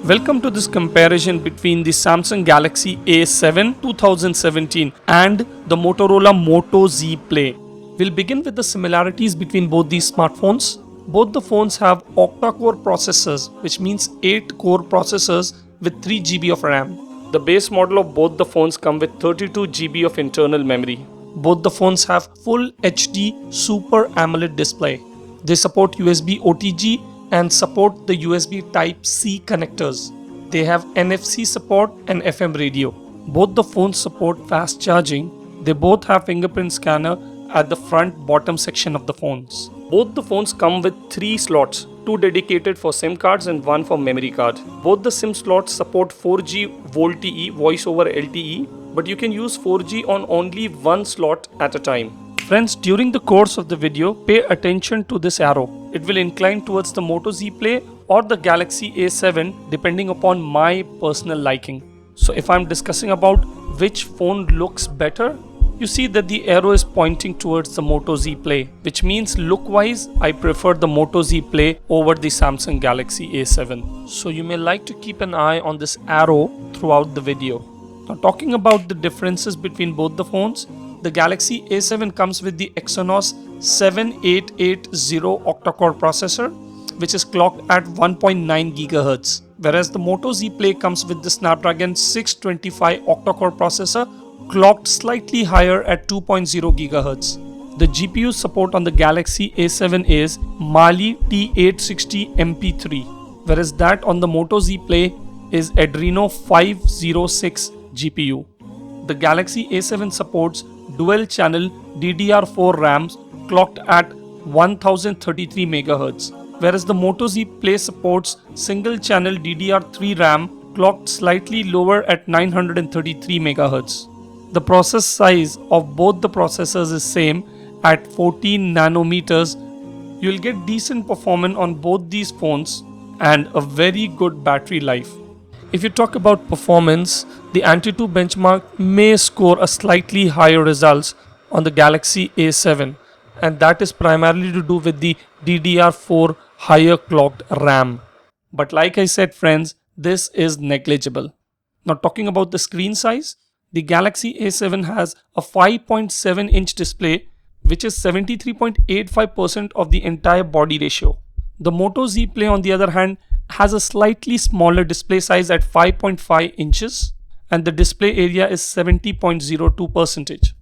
Welcome to this comparison between the Samsung Galaxy A7 2017 and the Motorola Moto Z Play. We'll begin with the similarities between both these smartphones. Both the phones have octa-core processors, which means 8 core processors with 3 GB of RAM. The base model of both the phones come with 32 GB of internal memory. Both the phones have full HD Super AMOLED display. They support USB OTG and support the USB Type-C connectors. They have NFC support and FM radio. Both the phones support fast charging. They both have fingerprint scanner at the front bottom section of the phones. Both the phones come with 3 slots, 2 dedicated for SIM cards and 1 for memory card. Both the SIM slots support 4G VoLTE voice over LTE, but you can use 4G on only one slot at a time. Friends, during the course of the video, pay attention to this arrow. It will incline towards the Moto Z Play or the Galaxy A7 depending upon my personal liking. So if I'm discussing about which phone looks better, you see that the arrow is pointing towards the Moto Z Play, which means look-wise, I prefer the Moto Z Play over the Samsung Galaxy A7. So you may like to keep an eye on this arrow throughout the video. Now talking about the differences between both the phones, the Galaxy A7 comes with the Exynos 7880 octa-core processor, which is clocked at 1.9 GHz, whereas the Moto Z Play comes with the Snapdragon 625 octa-core processor, clocked slightly higher at 2.0 GHz. The GPU support on the Galaxy A7 is Mali T860 MP3, whereas that on the Moto Z Play is Adreno 506 GPU. The Galaxy A7 supports dual-channel DDR4 RAMs clocked at 1033 MHz, whereas the Moto Z Play supports single-channel DDR3 RAM clocked slightly lower at 933 MHz. The process size of both the processors is same at 14 nanometers. You'll get decent performance on both these phones and a very good battery life. If you talk about performance, the Antutu benchmark may score a slightly higher results on the Galaxy A7, and that is primarily to do with the DDR4 higher clocked RAM. But like I said friends, this is negligible. Now talking about the screen size, the Galaxy A7 has a 5.7-inch display, which is 73.85% of the entire body ratio. The Moto Z Play on the other hand has a slightly smaller display size at 5.5 inches and the display area is 70.02%.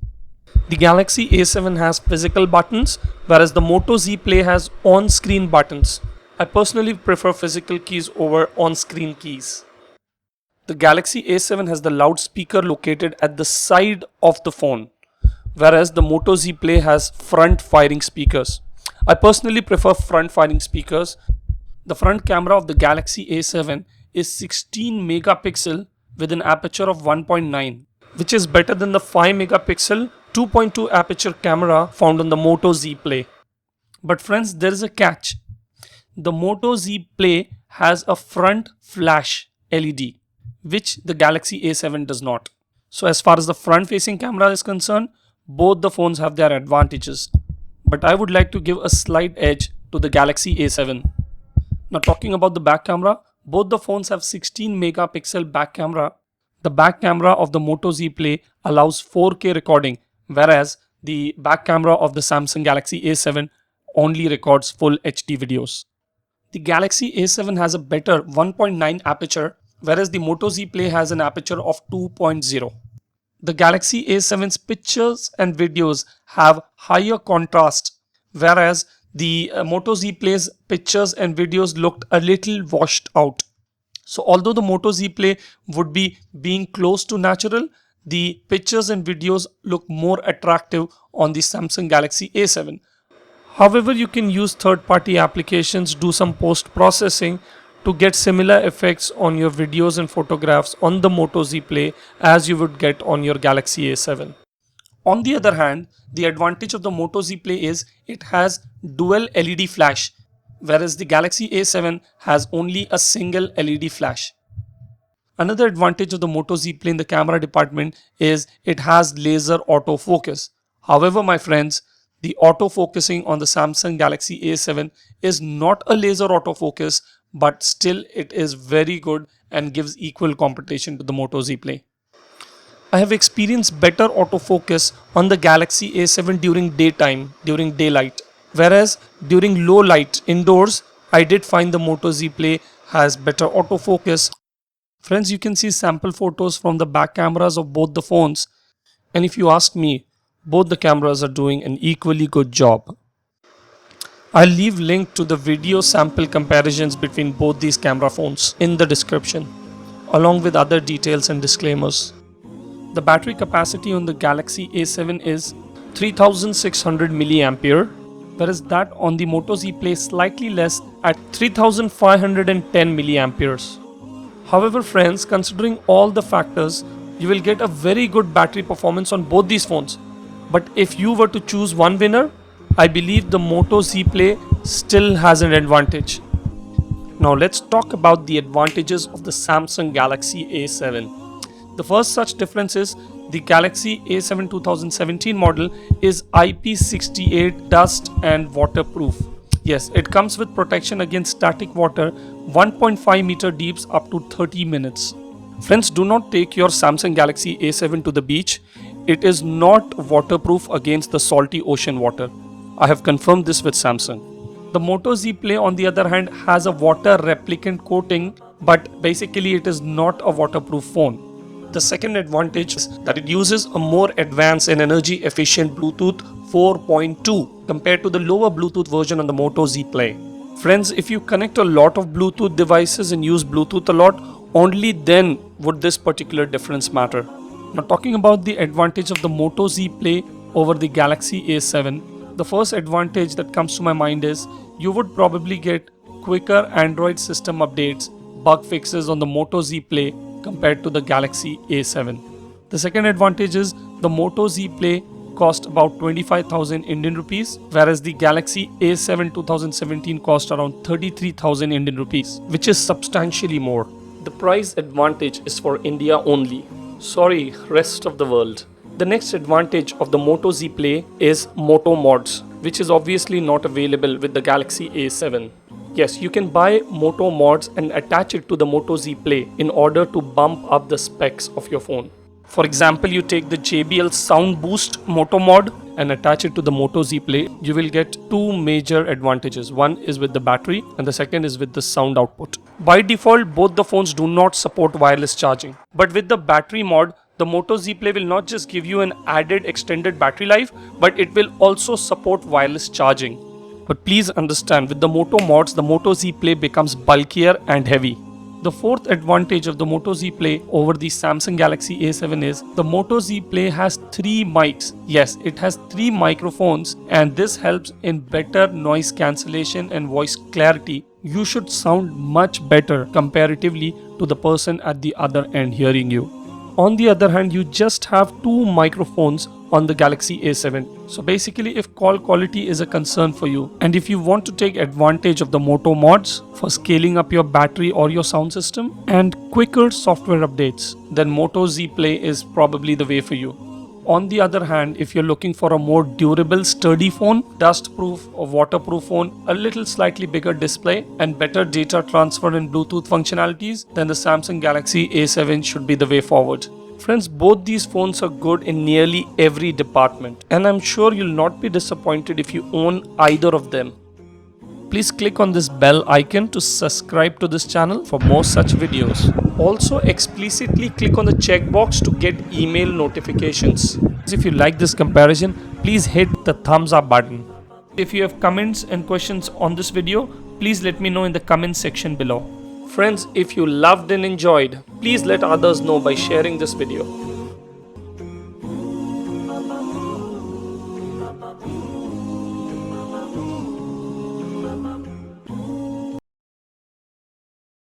The Galaxy A7 has physical buttons, whereas the Moto Z Play has on-screen buttons. I personally prefer physical keys over on-screen keys. The Galaxy A7 has the loudspeaker located at the side of the phone, whereas the Moto Z Play has front-firing speakers. I personally prefer front-firing speakers. The front camera of the Galaxy A7 is 16 megapixel with an aperture of 1.9, which is better than the 5 megapixel 2.2 aperture camera found on the Moto Z Play. But friends, there is a catch. The Moto Z Play has a front flash LED, which the Galaxy A7 does not. So as far as the front-facing camera is concerned, both the phones have their advantages. But I would like to give a slight edge to the Galaxy A7. Now talking about the back camera, both the phones have 16 megapixel back camera. The back camera of the Moto Z Play allows 4K recording, whereas the back camera of the Samsung Galaxy A7 only records full HD videos. The Galaxy A7 has a better 1.9 aperture, whereas the Moto Z Play has an aperture of 2.0. The Galaxy A7's pictures and videos have higher contrast, whereas the Moto Z Play's pictures and videos looked a little washed out. So although the Moto Z Play would be being close to natural, the pictures and videos look more attractive on the Samsung Galaxy A7. However, you can use third-party applications, do some post-processing to get similar effects on your videos and photographs on the Moto Z Play as you would get on your Galaxy A7. On the other hand, the advantage of the Moto Z Play is it has dual LED flash, whereas the Galaxy A7 has only a single LED flash. Another advantage of the Moto Z Play in the camera department is it has laser autofocus. However, my friends, the autofocusing on the Samsung Galaxy A7 is not a laser autofocus, but still it is very good and gives equal competition to the Moto Z Play. I have experienced better autofocus on the Galaxy A7 during daytime, during daylight, whereas during low light indoors, I did find the Moto Z Play has better autofocus. Friends, you can see sample photos from the back cameras of both the phones, and if you ask me, both the cameras are doing an equally good job. I'll leave link to the video sample comparisons between both these camera phones in the description, along with other details and disclaimers. The battery capacity on the Galaxy A7 is 3600 mAh, whereas that on the Moto Z Play is slightly less at 3510 mAh. However, friends, considering all the factors, you will get a very good battery performance on both these phones. But if you were to choose one winner, I believe the Moto Z Play still has an advantage. Now let's talk about the advantages of the Samsung Galaxy A7. The first such difference is the Galaxy A7 2017 model is IP68 dust and waterproof. Yes, it comes with protection against static water 1.5 meter deeps up to 30 minutes. Friends, do not take your Samsung Galaxy A7 to the beach. It is not waterproof against the salty ocean water. I have confirmed this with Samsung. The Moto Z Play on the other hand has a water replicant coating, but basically it is not a waterproof phone. The second advantage is that it uses a more advanced and energy efficient Bluetooth 4.2 compared to the lower Bluetooth version on the Moto Z Play. Friends, if you connect a lot of Bluetooth devices and use Bluetooth a lot, only then would this particular difference matter. Now talking about the advantage of the Moto Z Play over the Galaxy A7, the first advantage that comes to my mind is you would probably get quicker Android system updates, bug fixes on the Moto Z Play compared to the Galaxy A7. The second advantage is the Moto Z Play cost about 25,000 Indian rupees, whereas the Galaxy A7 2017 cost around 33,000 Indian rupees, which is substantially more. The price advantage is for India only. Sorry, rest of the world. The next advantage of the Moto Z Play is Moto Mods, which is obviously not available with the Galaxy A7. Yes, you can buy Moto Mods and attach it to the Moto Z Play in order to bump up the specs of your phone. For example, you take the JBL Sound Boost Moto Mod and attach it to the Moto Z Play, you will get two major advantages. One is with the battery and the second is with the sound output. By default, both the phones do not support wireless charging. But with the battery mod, the Moto Z Play will not just give you an added extended battery life, but it will also support wireless charging. But please understand, with the Moto mods, the Moto Z Play becomes bulkier and heavy. The fourth advantage of the Moto Z Play over the Samsung Galaxy A7 is the Moto Z Play has 3 mics. Yes, it has 3 microphones, and this helps in better noise cancellation and voice clarity. You should sound much better comparatively to the person at the other end hearing you. On the other hand, you just have 2 microphones on the Galaxy A7. So basically, if call quality is a concern for you, and if you want to take advantage of the Moto mods for scaling up your battery or your sound system and quicker software updates, then Moto Z Play is probably the way for you. On the other hand, if you're looking for a more durable, sturdy phone, dust-proof or waterproof phone, a little slightly bigger display and better data transfer and Bluetooth functionalities, then the Samsung Galaxy A7 should be the way forward. Friends, both these phones are good in nearly every department, and I'm sure you'll not be disappointed if you own either of them. Please click on this bell icon to subscribe to this channel for more such videos. Also, explicitly click on the checkbox to get email notifications. If you like this comparison, please hit the thumbs up button. If you have comments and questions on this video, please let me know in the comment section below. Friends, if you loved and enjoyed, please let others know by sharing this video.